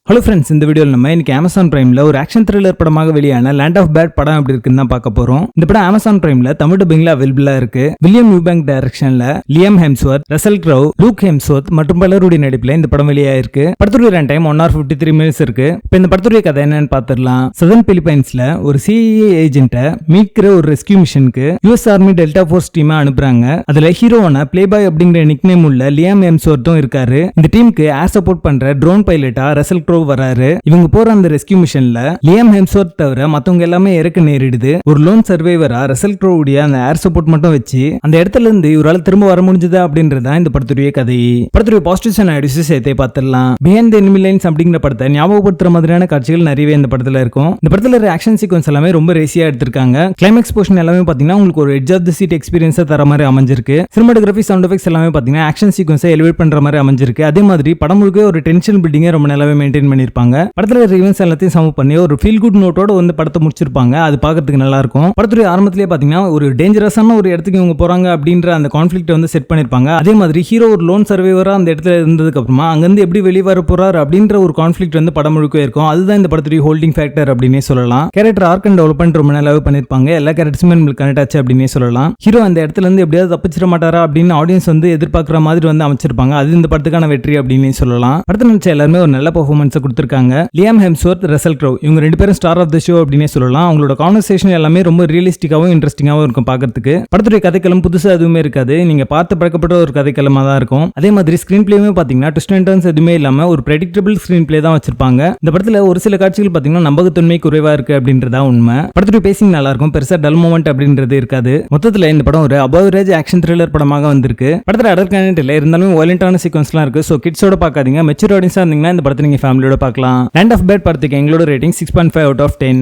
Hello friends, இந்த வீடியோவில் நம்ம இன்னைக்கு அமேசான் பிரைம்ல ஒரு ஆக்ஷன் த்ரில்லர் படமாக வெளியான லேண்ட் ஆஃப் பேட் படம் எப்படி இருக்குன்னு தான் பார்க்க போறோம். இந்த படம் அமேசான் பிரைம்ல தமிழ் டப்பிங்ல அவைலபிளா இருக்கு. வில்லியம் யூபேங்க் டைரக்ஷன்ல Liam Hemsworth, Russell Crowe, Luke Hemsworth மற்றும் பலருடைய நடிப்புல இந்த படம் வெளியாயிருக்கு. படத்துடைய ரன் டைம் 1 hour 53 minutes இருக்கு. இப்போ இந்த படத்துடைய கதை என்னன்னு பார்த்துடலாம். சதர்ன் பிலிப்பைன்ஸ்ல ஒரு CIA ஏஜென்ட்டை மீட்கிற ஒரு ரெஸ்கியூ மிஷனுக்கு US ஆர்மி டெல்டா ஃபோர்ஸ் டீமை அனுப்புறாங்க. அதுல ஹீரோவான பிளேபாய் அப்படிங்கிற நிக்நேம் உள்ள லியம் ஹெம்ஸ்வொர்த்தும் இருக்காரு. இந்த டீமுக்கு ஏர் சப்போர்ட் பண்ற ட்ரோன் பைலட்டா ரசல் க்ரௌ வராரு. இவங்க போற அந்த ரெஸ்கியூ மிஷன்ல லியம் ஹெம்ஸ்வொர்த் தவிர மத்தவங்க எல்லாமே இறக்க நேரிடுது. ஒரு லோன் சர்வைவரா ரசல் க்ரௌ உடைய அந்த ஏர் சப்போர்ட் மட்டும் வச்சு அந்த இடத்துல இருந்து இவரால் திரும்ப வர முடிஞ்சதா அப்படின்றதா இந்த படத்துடைய கதை. படத்துடைய பாசிட்டிவ்ஸ் அண்ட் நெகட்டிவ்ஸ் சேர்த்தே பார்த்துடலாம். பிஹைண்ட் தி எனிமி லைன்ஸ் அப்படிங்கிற படத்தை ஞாபகப்படுத்துற மாதிரியான காட்சிகள் நிறையவே இந்த படத்துல இருக்கும். இந்த படத்துல ஆக்ஷன் சீக்வன்ஸ் எல்லாமே ரொம்ப ரேசியா எடுத்திருக்காங்க. கிளைமேக்ஸ் போர்ஷன் எல்லாமே பாத்தீங்கன்னா உங்களுக்கு ஒரு எட்ஜ் ஆஃப் தி சீட் எக்ஸ்பீரியன்ஸா தர மாதிரி அமைஞ்சிருக்கு. சினிமாட்டோகிராஃபி, சவுண்ட் எஃபெக்ட்ஸ் எல்லாமே பாத்தீங்கன்னா ஆக்ஷன் சீக்வன்ஸை எலிவேட் பண்ற மாதிரி அமைஞ்சிருக்கு. அதே மாதிரி படம் முழுக்க ஒரு டென்ஷன் பில்டிங்கை ரொம்ப நல்லாவே மெயின்டைன் பண்ணிருப்பாங்க. படத்துல ஈவென்ட்ஸ் எல்லாத்தையும் சம பண்ணி ஒரு ஃபீல் குட் நோட்டோட வந்து படத்தை முடிச்சிருப்பாங்க. அது பார்க்கிறதுக்கு நல்லா இருக்கும். படத்துடைய ஆரம்பத்திலேயே பாத்தீங்கன்னா ஒரு டேஞ்சரஸான ஒரு இடத்துக்கு இவங்க போறாங்க அப்படின்ற அந்த கான்ஃபிளிக்ட் வந்து செட் பண்ணிருப்பாங்க. அதே மாதிரி ஹீரோ ஒரு லோன் சர்வைவரா அந்த இடத்துல இருந்ததுக்கு அப்புறமா அங்கிருந்து எப்படி வெளியே வர போறாரு அப்படின்ற ஒரு கான்ஃபிளிக்ட் வந்து படம் முழுக்க இருக்கும். அதுதான் இந்த படத்துடைய ஹோல்டிங் ஃபேக்டர் அப்படின்னே சொல்லலாம். கேரக்டர் ஆர்க் அண்ட் டெவலப்மெண்ட் ரொம்ப நல்லாவே பண்ணிருப்பாங்க. எல்லா கேரக்டர்ஸுமே நம்மளுக்கு கனெக்ட் ஆச்சு அப்படின்னே சொல்லலாம். ஹீரோ அந்த இடத்துல இருந்து எப்படியாவது தப்பிச்சிட மாட்டாரா அப்படின்னு ஆடியன்ஸ் வந்து எதிர்பார்க்குற மாதிரி வந்து அமைச்சிருப்பாங்க. அது இந்த படத்துக்கான வெற்றி அப்படின்னு சொல்லலாம். படத்தை நினைச்ச எல்லாருமே ஒரு நல்ல பெர்ஃபார்மன்ஸ் கொடுத்திருக்காங்க. லியம் ஹெம்ஸ்வொர்த், ரசல் க்ரௌ இவங்க ரெண்டு பேரும் ஸ்டார் ஆஃப் தி ஷோ அப்படினே சொல்லலாம். அவங்களோட கான்வர்சேஷன் எல்லாமே ரொம்ப ரியலிஸ்டிக்காவும் இன்ட்ரெஸ்டிங்காவும் இருக்கும் பார்க்கிறதுக்கு. படத்துடைய கதைக்களம் புதுசா எதுவுமே இருக்காது. நீங்க பார்த்து பழக்கப்பட்ட ஒரு கதைக்களமா தான் இருக்கும். அதே மாதிரி ஸ்கிரீன் பிளேயுமே பாத்தீங்கன்னா ட்விஸ்ட் அண்ட் டர்ன்ஸ் எதுவுமே இல்லாம ஒரு பிரெடிக்டபிள் ஸ்கிரீன் பிளே தான் வச்சிருப்பாங்க. இந்த படத்துல ஒரு சில காட்சிகள் பாத்தீங்கன்னா நம்பகத்தன்மை குறைவா இருக்கு அப்படின்றதா உண்மை. படத்துடைய பேசிங் நல்லா இருக்கும். பெருசா டல் மொமெண்ட் அப்படின்றது இருக்காது. மொத்தத்துல இந்த படம் ஒரு அபவ் ஆவரேஜ் ஆக்ஷன் த்ரில்லர் படமாக வந்திருக்கு. படத்துல அடல்ட் கண்டென்ட் இல்ல, இருந்தாலும் வயலண்டான சீக்வன்ஸ்லாம் இருக்கு. சோ கிட்ஸோட பார்க்காதீங்க. மெச்சூர் ஆடியன்ஸா இருந்தீங்கன்னா இந்த படத்தை நீங்க ஃபேமிலியோட பார்க்கலாம். லேண்ட் ஆஃப் பேட் படத்துக்கு எங்களோட ரேட்டிங் 6.5 out of 10.